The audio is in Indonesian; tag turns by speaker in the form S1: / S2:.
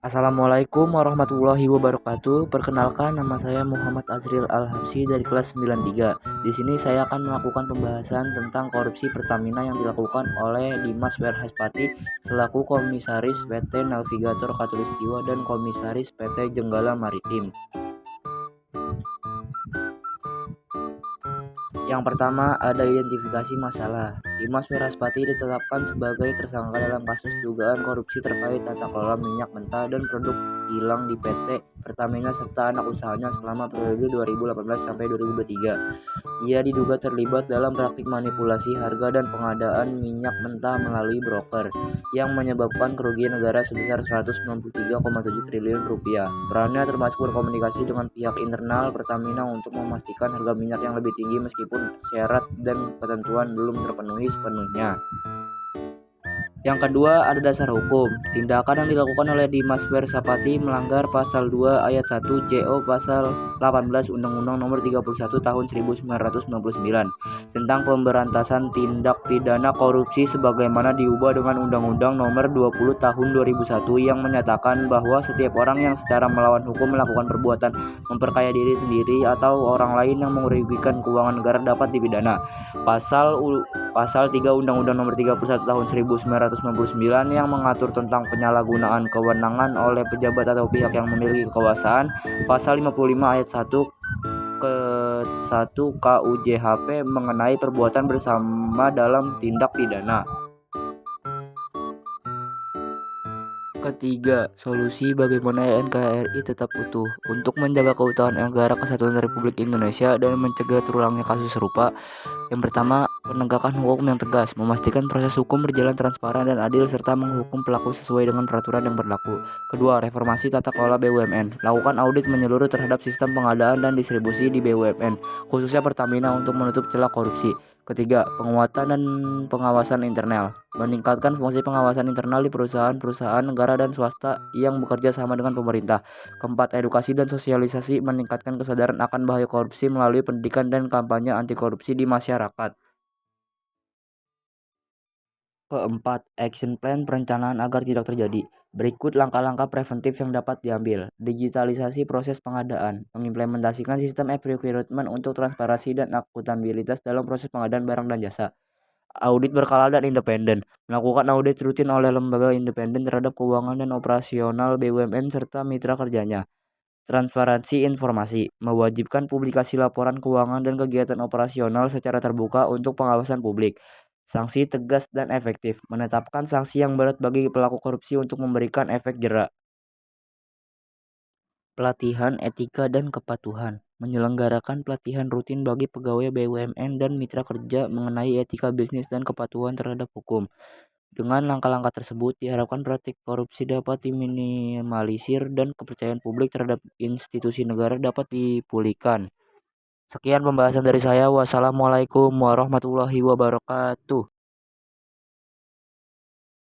S1: Assalamualaikum warahmatullahi wabarakatuh. Perkenalkan, nama saya Muhammad Azril Al-Habsyi dari kelas 93. Di sini saya akan melakukan pembahasan tentang korupsi Pertamina yang dilakukan oleh Dimas Werhaspati selaku Komisaris PT Navigator Khatulistiwa dan Komisaris PT Jenggala Maritim. Yang pertama, ada identifikasi masalah. Dimas Wiraspati ditetapkan sebagai tersangka dalam kasus dugaan korupsi terkait tata kelola minyak mentah dan produk kilang di PT Pertamina serta anak usahanya selama periode 2018 sampai 2023. Ia diduga terlibat dalam praktik manipulasi harga dan pengadaan minyak mentah melalui broker yang menyebabkan kerugian negara sebesar 193,7 triliun rupiah. Perannya termasuk berkomunikasi dengan pihak internal Pertamina untuk memastikan harga minyak yang lebih tinggi meskipun syarat dan ketentuan belum terpenuhi sepenuhnya. Yang kedua, ada dasar hukum. Tindakan yang dilakukan oleh Dimas Werhaspati melanggar pasal 2 ayat 1 JO pasal 18 Undang-Undang Nomor 31 Tahun 1999 tentang pemberantasan tindak pidana korupsi sebagaimana diubah dengan Undang-Undang Nomor 20 Tahun 2001 yang menyatakan bahwa setiap orang yang secara melawan hukum melakukan perbuatan memperkaya diri sendiri atau orang lain yang merugikan keuangan negara dapat dipidana. Pasal 3 Undang-Undang Nomor 31 Tahun 1999 yang mengatur tentang penyalahgunaan kewenangan oleh pejabat atau pihak yang memiliki kekuasaan. Pasal 55 ayat 1 ke 1 KUJHP mengenai perbuatan bersama dalam tindak pidana. Ketiga, solusi bagaimana NKRI tetap utuh. Untuk menjaga keutuhan negara kesatuan Republik Indonesia dan mencegah terulangnya kasus serupa, yang pertama, penegakan hukum yang tegas, memastikan proses hukum berjalan transparan dan adil serta menghukum pelaku sesuai dengan peraturan yang berlaku. Kedua, reformasi tata kelola BUMN. Lakukan audit menyeluruh terhadap sistem pengadaan dan distribusi di BUMN, khususnya Pertamina untuk menutup celah korupsi. Ketiga, penguatan dan pengawasan internal. Meningkatkan fungsi pengawasan internal di perusahaan-perusahaan negara dan swasta yang bekerja sama dengan pemerintah. Keempat, edukasi dan sosialisasi, meningkatkan kesadaran akan bahaya korupsi melalui pendidikan dan kampanye anti korupsi di masyarakat. Keempat, action plan perencanaan agar tidak terjadi. Berikut langkah-langkah preventif yang dapat diambil. Digitalisasi proses pengadaan. Mengimplementasikan sistem e-procurement untuk transparansi dan akuntabilitas dalam proses pengadaan barang dan jasa. Audit berkala dan independen. Melakukan audit rutin oleh lembaga independen terhadap keuangan dan operasional BUMN serta mitra kerjanya. Transparansi informasi. Mewajibkan publikasi laporan keuangan dan kegiatan operasional secara terbuka untuk pengawasan publik. Sanksi tegas dan efektif. Menetapkan sanksi yang berat bagi pelaku korupsi untuk memberikan efek jera. Pelatihan etika dan kepatuhan. Menyelenggarakan pelatihan rutin bagi pegawai BUMN dan mitra kerja mengenai etika bisnis dan kepatuhan terhadap hukum. Dengan langkah-langkah tersebut, diharapkan praktik korupsi dapat diminimalisir dan kepercayaan publik terhadap institusi negara dapat dipulihkan. Sekian pembahasan dari saya. Wassalamualaikum warahmatullahi wabarakatuh.